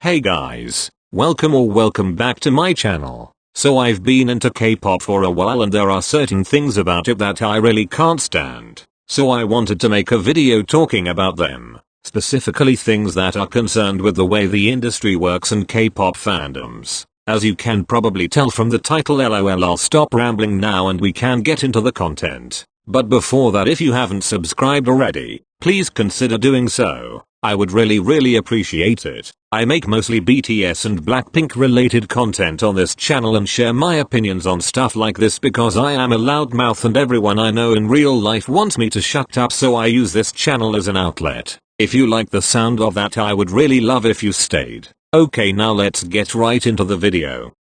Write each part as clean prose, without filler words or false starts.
Hey guys, welcome back to my channel. So I've been into K-pop for a while and there are certain things about it that I really can't stand. So I wanted to make a video talking about them, specifically things that are concerned with the way the industry works and K-pop fandoms. As you can probably tell from the title, LOL, I'll stop rambling now and we can get into the content. But before that, if you haven't subscribed already, please consider doing so. I would really appreciate it. I make mostly BTS and Blackpink related content on this channel and share my opinions on stuff like this because I am a loudmouth and everyone I know in real life wants me to shut up, so I use this channel as an outlet. If you like the sound of that, I would really love if you stayed. Okay, now let's get right into the video.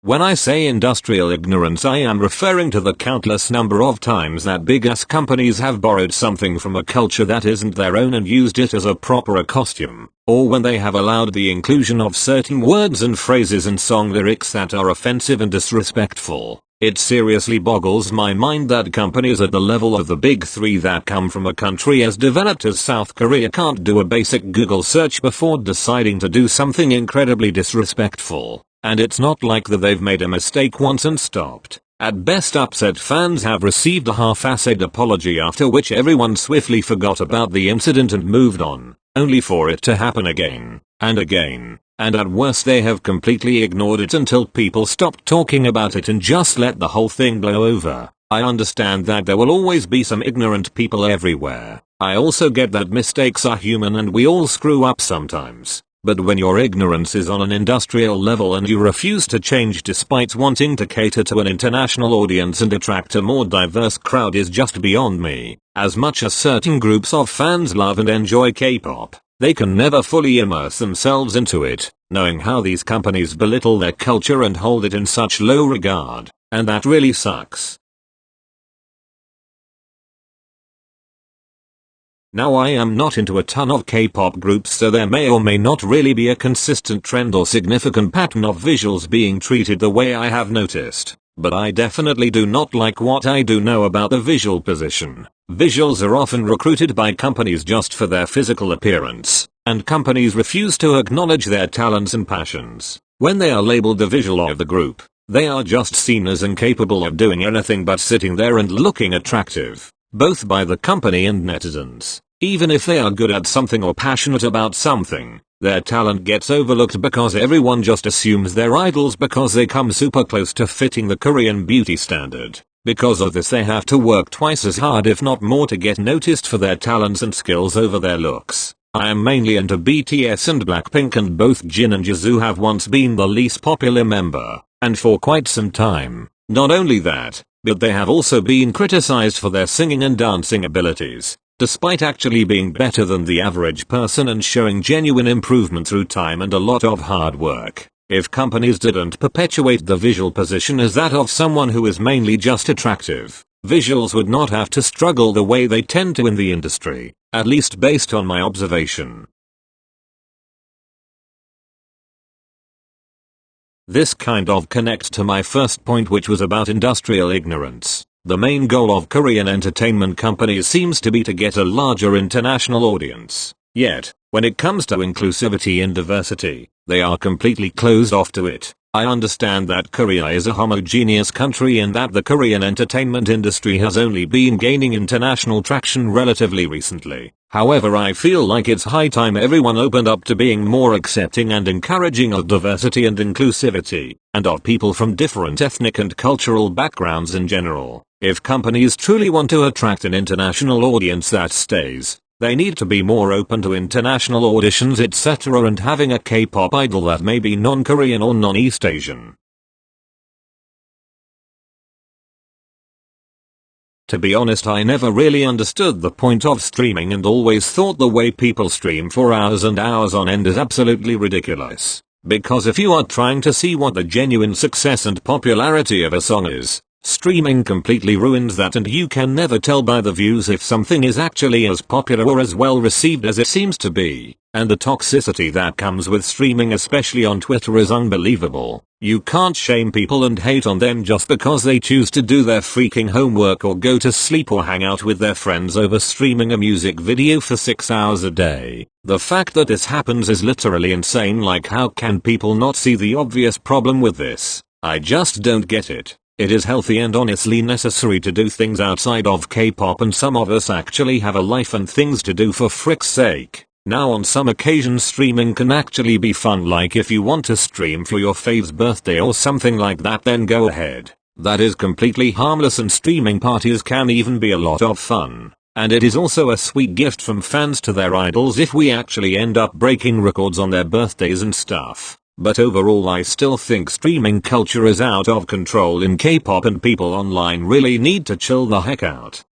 When I say industrial ignorance, I am referring to the countless number of times that big-ass companies have borrowed something from a culture that isn't their own and used it as a proper costume, or when they have allowed the inclusion of certain words and phrases in song lyrics that are offensive and disrespectful. It seriously boggles my mind that companies at the level of the big three that come from a country as developed as South Korea can't do a basic Google search before deciding to do something incredibly disrespectful. And it's not like that they've made a mistake once and stopped. At best, upset fans have received a half-assed apology after which everyone swiftly forgot about the incident and moved on, only for it to happen again, and again, and at worst they have completely ignored it until people stopped talking about it and just let the whole thing blow over. I understand that there will always be some ignorant people everywhere. I also get that mistakes are human and we all screw up sometimes. But when your ignorance is on an industrial level and you refuse to change despite wanting to cater to an international audience and attract a more diverse crowd is just beyond me. As much as certain groups of fans love and enjoy K-pop, they can never fully immerse themselves into it, knowing how these companies belittle their culture and hold it in such low regard, and that really sucks. Now, I am not into a ton of K-pop groups, so there may or may not really be a consistent trend or significant pattern of visuals being treated the way I have noticed. But I definitely do not like what I do know about the visual position. Visuals are often recruited by companies just for their physical appearance, and companies refuse to acknowledge their talents and passions. When they are labeled the visual of the group, they are just seen as incapable of doing anything but sitting there and looking attractive, both by the company and netizens. Even if they are good at something or passionate about something, their talent gets overlooked because everyone just assumes they're idols because they come super close to fitting the Korean beauty standard. Because of this, they have to work twice as hard if not more to get noticed for their talents and skills over their looks. I am mainly into BTS and Blackpink, and both Jin and Jisoo have once been the least popular member, and for quite some time. Not only that, but they have also been criticized for their singing and dancing abilities, despite actually being better than the average person and showing genuine improvement through time and a lot of hard work. If companies didn't perpetuate the visual position as that of someone who is mainly just attractive, visuals would not have to struggle the way they tend to in the industry, at least based on my observation. This kind of connects to my first point, which was about industrial ignorance. The main goal of Korean entertainment companies seems to be to get a larger international audience. Yet, when it comes to inclusivity and diversity, they are completely closed off to it. I understand that Korea is a homogeneous country and that the Korean entertainment industry has only been gaining international traction relatively recently. However, I feel like it's high time everyone opened up to being more accepting and encouraging of diversity and inclusivity, and of people from different ethnic and cultural backgrounds in general. If companies truly want to attract an international audience that stays, they need to be more open to international auditions, etc., and having a K-pop idol that may be non-Korean or non-East Asian. To be honest, I never really understood the point of streaming and always thought the way people stream for hours and hours on end is absolutely ridiculous. Because if you are trying to see what the genuine success and popularity of a song is, streaming completely ruins that, and you can never tell by the views if something is actually as popular or as well received as it seems to be. And the toxicity that comes with streaming, especially on Twitter, is unbelievable. You can't shame people and hate on them just because they choose to do their freaking homework or go to sleep or hang out with their friends over streaming a music video for 6 hours a day. The fact that this happens is literally insane. Like, how can people not see the obvious problem with this? I just don't get it. It is healthy and honestly necessary to do things outside of K-pop, and some of us actually have a life and things to do, for frick's sake. Now on some occasions streaming can actually be fun, like if you want to stream for your fave's birthday or something like that, then go ahead. That is completely harmless, and streaming parties can even be a lot of fun. And it is also a sweet gift from fans to their idols if we actually end up breaking records on their birthdays and stuff. But overall I still think streaming culture is out of control in K-pop, and people online really need to chill the heck out.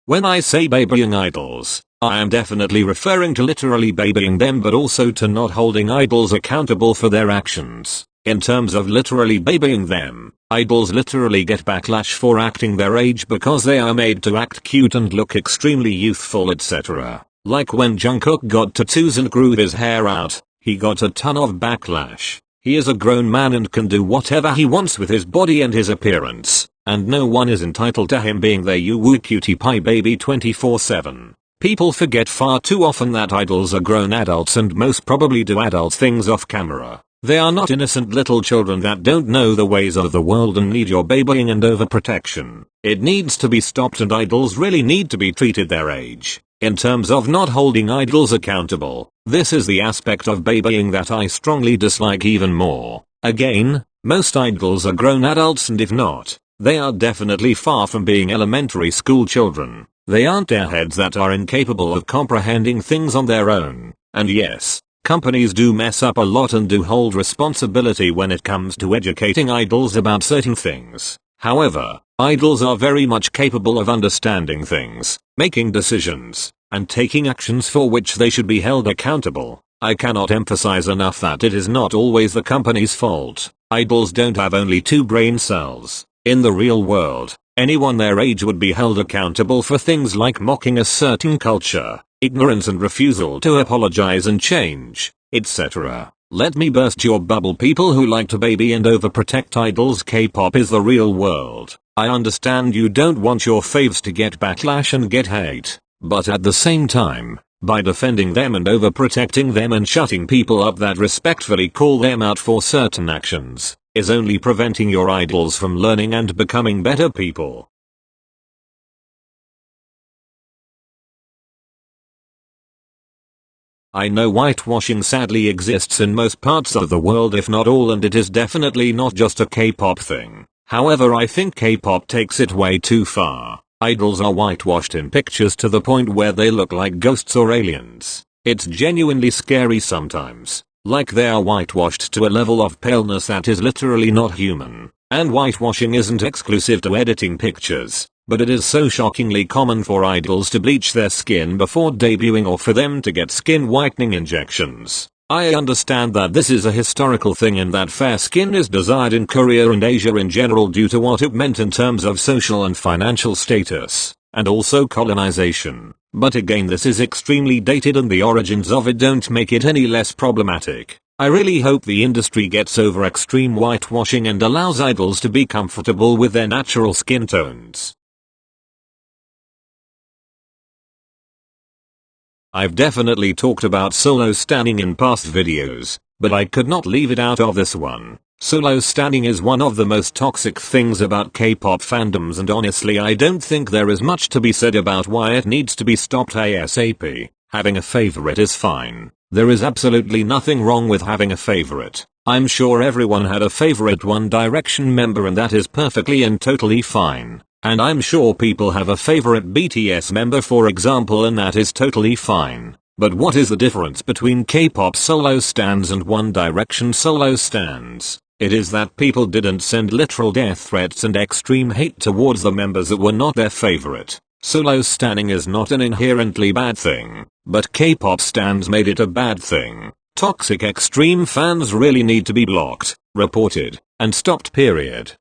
When I say babying idols, I am definitely referring to literally babying them, but also to not holding idols accountable for their actions. In terms of literally babying them, idols literally get backlash for acting their age because they are made to act cute and look extremely youthful, etc. Like when Jungkook got tattoos and grew his hair out, he got a ton of backlash. He is a grown man and can do whatever he wants with his body and his appearance, and no one is entitled to him being their woo cutie pie baby 24/7. People forget far too often that idols are grown adults and most probably do adult things off camera. They are not innocent little children that don't know the ways of the world and need your babying and overprotection. It needs to be stopped, and idols really need to be treated their age. In terms of not holding idols accountable, this is the aspect of babying that I strongly dislike even more. Again, most idols are grown adults, and if not, they are definitely far from being elementary school children. They aren't airheads that are incapable of comprehending things on their own. And yes, companies do mess up a lot and do hold responsibility when it comes to educating idols about certain things. However, idols are very much capable of understanding things, making decisions, and taking actions for which they should be held accountable. I cannot emphasize enough that it is not always the company's fault. Idols don't have only 2 brain cells. In the real world, anyone their age would be held accountable for things like mocking a certain culture, ignorance and refusal to apologize and change, etc. Let me burst your bubble, people who like to baby and overprotect idols. K-pop is the real world. I understand you don't want your faves to get backlash and get hate, but at the same time, by defending them and overprotecting them and shutting people up that respectfully call them out for certain actions, is only preventing your idols from learning and becoming better people. I know whitewashing sadly exists in most parts of the world, if not all, and it is definitely not just a K-pop thing. However, I think K-pop takes it way too far. Idols are whitewashed in pictures to the point where they look like ghosts or aliens. It's genuinely scary sometimes. Like they are whitewashed to a level of paleness that is literally not human. And whitewashing isn't exclusive to editing pictures, but it is so shockingly common for idols to bleach their skin before debuting or for them to get skin whitening injections. I understand that this is a historical thing and that fair skin is desired in Korea and Asia in general due to what it meant in terms of social and financial status, and also colonization. But again, this is extremely dated and the origins of it don't make it any less problematic. I really hope the industry gets over extreme whitewashing and allows idols to be comfortable with their natural skin tones. I've definitely talked about solo standing in past videos, but I could not leave it out of this one. Solo standing is one of the most toxic things about K-pop fandoms, and honestly I don't think there is much to be said about why it needs to be stopped ASAP. Having a favorite is fine. There is absolutely nothing wrong with having a favorite. I'm sure everyone had a favorite One Direction member and that is perfectly and totally fine. And I'm sure people have a favorite BTS member, for example, and that is totally fine. But what is the difference between K-pop solo stans and One Direction solo stans? It is that people didn't send literal death threats and extreme hate towards the members that were not their favorite. Solo stanning is not an inherently bad thing, but K-pop stans made it a bad thing. Toxic extreme fans really need to be blocked, reported, and stopped, period.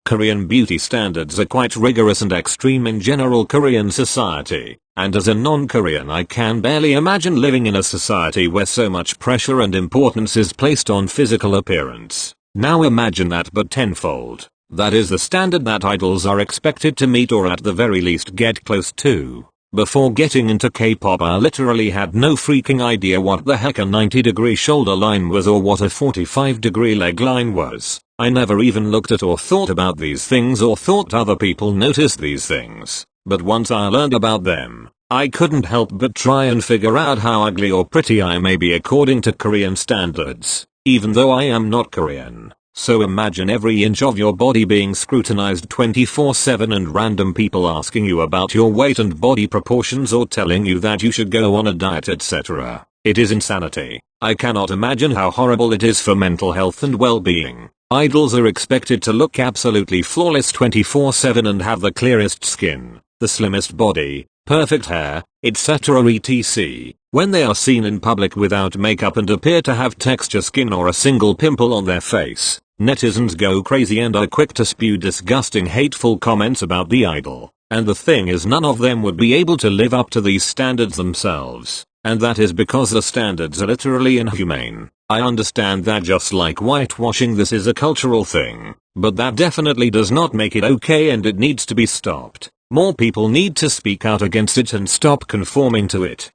Korean beauty standards are quite rigorous and extreme in general Korean society. And as a non-Korean, I can barely imagine living in a society where so much pressure and importance is placed on physical appearance. Now imagine that but tenfold. That is the standard that idols are expected to meet, or at the very least get close to. Before getting into K-pop, I literally had no freaking idea what the heck a 90-degree shoulder line was or what a 45-degree leg line was. I never even looked at or thought about these things or thought other people noticed these things. But once I learned about them, I couldn't help but try and figure out how ugly or pretty I may be according to Korean standards, even though I am not Korean. So imagine every inch of your body being scrutinized 24/7 and random people asking you about your weight and body proportions or telling you that you should go on a diet, etc. It is insanity. I cannot imagine how horrible it is for mental health and well-being. Idols are expected to look absolutely flawless 24/7 and have the clearest skin, the slimmest body, perfect hair, etc. etc. When they are seen in public without makeup and appear to have texture skin or a single pimple on their face, netizens go crazy and are quick to spew disgusting, hateful comments about the idol. And the thing is, none of them would be able to live up to these standards themselves. And that is because the standards are literally inhumane. I understand that just like whitewashing, this is a cultural thing, but that definitely does not make it okay, and it needs to be stopped. More people need to speak out against it and stop conforming to it.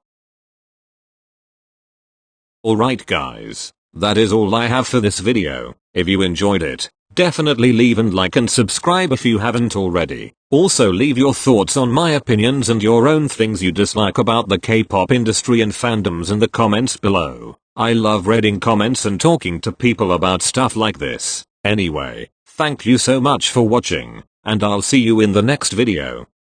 Alright guys, that is all I have for this video. If you enjoyed it, definitely leave and like and subscribe if you haven't already. Also leave your thoughts on my opinions and your own things you dislike about the K-pop industry and fandoms in the comments below. I love reading comments and talking to people about stuff like this. Anyway, thank you so much for watching, and I'll see you in the next video.